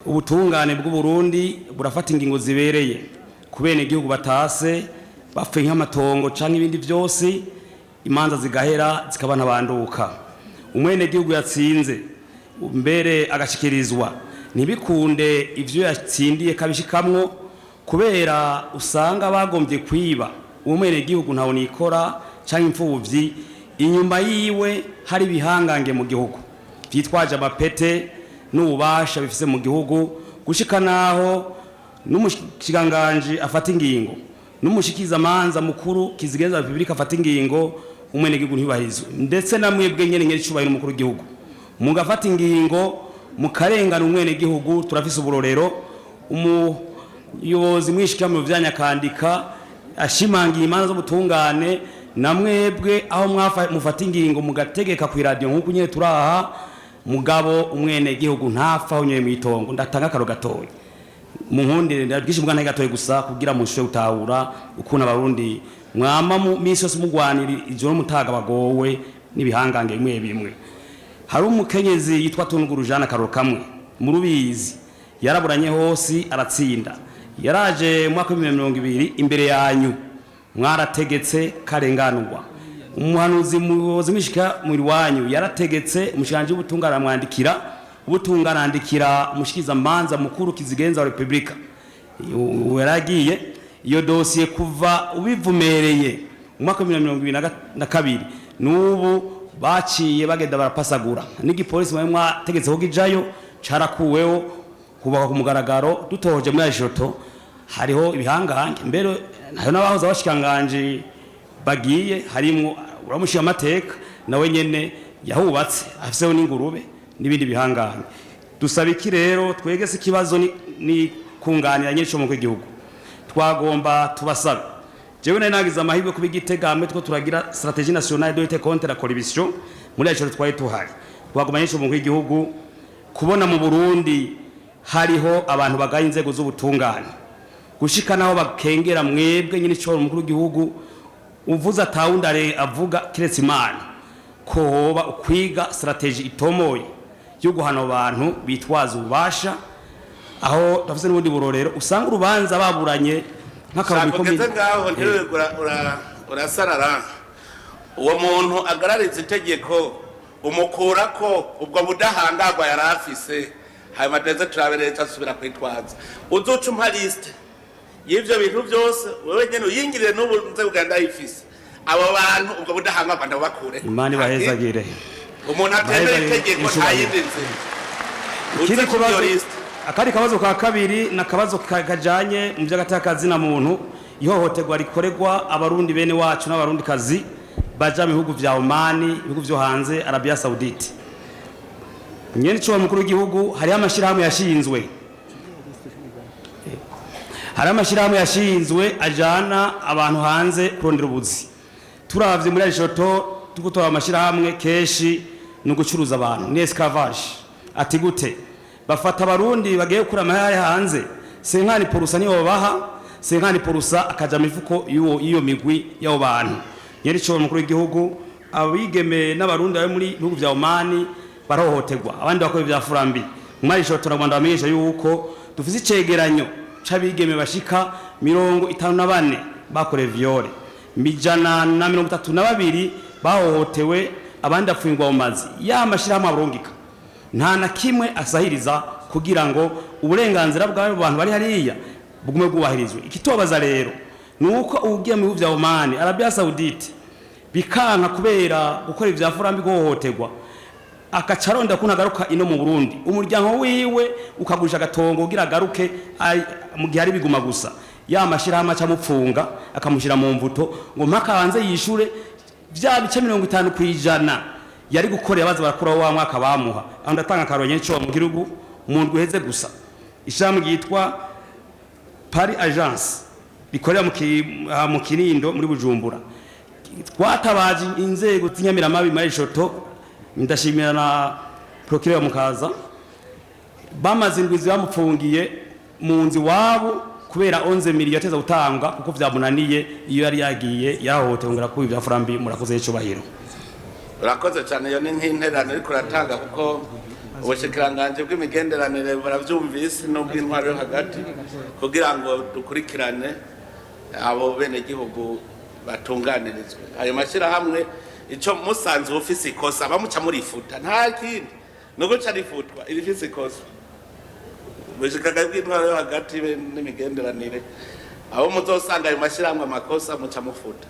ubutungane bw'Uburundi burafata ingingo zibereye kubene igihugu batase bapfe nk'amatongo canke ibindi byose imanza zigahera zikabana banduka umwene gihugu yatsinze mbere agashikirizwa nibikunde ivyo yatsindiye kabishikamwo kubera usanga bagombye kwiba umwene gihugu ntawo nikora canke imfuvyi inyuma yiwe hari bihangange mu gihugu byitwaje amapete n'ububasha bifise mu gihugu gushika naho n'umushikanganje afata ingingo n'umushikiza amanza mukuru kizigenza Republika afata ingingo umwene gihugu ntibahizwe ndetse namwebwe nyene nyeri cubahiro mukuru gihugu mugafata ingingo mukarengana umwene gihugu turafise uburorero umuyobozi mwishikira mu vyanya kandika ashimangiye imanza zo butungane namwebwe aho mufata ingingo mugategeka ku radio nkuko nyene turaha mugabo umwene gihugu ntafa aho nyene mwitongo ndatanga karo gatoyi munkundire ndabwishi mbwana gatoyi gusa kugira mushe utahura ukuna abarundi mwama mu misi yose mugwanira ijoro mutaga bagowe nibihangange bimwe hari umukenyezi yitwa Tunguru Jana Karoro kamwe mu Rubizi yaraburanye hose aratsinda yaraje mu mwaka wa 2020 imbere yanyu mwarategetse karenganurwa umuhanuzi muyobozi mishika muri wanyu yarategetse umushikanje ubutungana mwandikira ubutungana umushikiza manza mukuru kizigenza wa Republika weragiye iyo dossier kuva ubivumereye mu mwaka wa 2022 nubu baciye bagenda barapasagura n'igipolisi mwategetse ko gijayo carakuweho kubaka ku mugaragaro dutoje muri Ajoto hariho ibihangange mbere nayo nabahoza bashikanganje bagiye harimwo uramushira amateka nawe nyene yahubatse afiseho n'ingurube n'ibindi bihangange dusaba iki rero twegese ikibazo ni kunganira nyinshi mu gihugu twagomba tubasaba jewe nagize amahirwe kubigitegamwe two turagira stratégie nationale de lutte contre la corruption muri Ajoto twaye tuhari twagomba nyinshi mu gihugu kubona mu Burundi hariho abantu bagaye inzego z'ubutungane gushika naho bakengera mwebwe nyine cyo mukuru gihugu uvuza tawundare avuga kiretse Imana ko hoba ukwiga strategy itomoye yo guhana abantu bitwaza ubasha aho tafise n'ubundi burorero usanga urubanza baburanye nk'akabiko ngaho ntewe urasarara uwo muntu agarariza itegeko umukura ko ubwo budahangagwa yarafise hayo mateze traveleza asubira kwitwaza uzoca umpa liste y'ivyo bintu byose wewe nyene uyingirire n'ubunze Uganda ifise abo bantu ubwo budahangagwa ndabakure Imana bahezagire umuntu atembera itegeko ntayindinze ikindi kubazo akari kabazo ka kabiri na kabazo kajanye mu by'agatakazi na muntu ihohoterwa rikoregwa abarundi bene wacu n'abarundi kazi baja mu bihugu vya Oman ibihugu vyo hanze Arabia Saudite nyene cyo mukuru w'igihugu hari amashirahamwe yashinzwe ajana abantu hanze kurondera ubuzi turavye muri Ajoto tugutora amashirahamwe keshi no gucuruza abantu ni esclavage ati gute bafata abarundi bagiye kura amahari hanze senkani porusa niyo babaha senkani porusa akaja mifuko iyo migwi y'abo bantu nyeri cyo mukuru w'igihugu abigeme n'abarundi bari muri bihugu vya Oman barohoterwa abandi bakora vya furambi muri Ajoto Rwanda bamenyesha yuko dufise icegeranyo c'abigeme bashika 54 bakore viole 132 bahohotewe abandi afungwa mu mazi ya mashirahamwe aburungika nta na kimwe asahiriza kugira ngo uburenganzira bw'abo bantu bari hariya bugume bwubahirizwe ikitobaza rero nuko ugiye mu bihugu vya Oman Arabia Saudite bikanka kubera gukora ivya furambi guhohoterwa akacaronda kunagaruka ino mu Burundi umuryango wiwe ukagurisha agatongo kugira garuke mu gihe ari biguma gusa ya mashirahamwe acamupfunga akamushira mu mvuto ngo mpaka hanze yishure vya bice 50% yari gukorera baza barakora wa mwaka bamuha aho ndatanga karonye cyo mu gihugu umuntu guheze gusa ishamwe yitwa Paris Agence rikorera mu Kinindo muri Bujumbura twatabaje inzego z'inyamiramabi muri Ajoto ndashimira na procureur mukaza bamaze indwizi bamupfungiye mu nzi wabo kubera 11 miliyoni yateza gutanga kuko vyamunaniye iyo yari yagiye yahohotera ku bya furambi murakoze cyo bahiro urakoze cyane yo ni nk'interano ariko ratanga kuko ubushikiranganje bw'imigenderanire baravyumvise n'ubw'intwaro yo hagati kugira ngo dukurikirane abo bene gihugu batunganirizwe ayo mashirahamwe ico musanze ufise ikosa bamuca murifuta nta kindi nuko carifutwa irifise ikosa ubushikiranganje bw'intwaro yo hagati n'imigenderanire abo muzosanga ayo mashirahamwe amakosa muca mufuta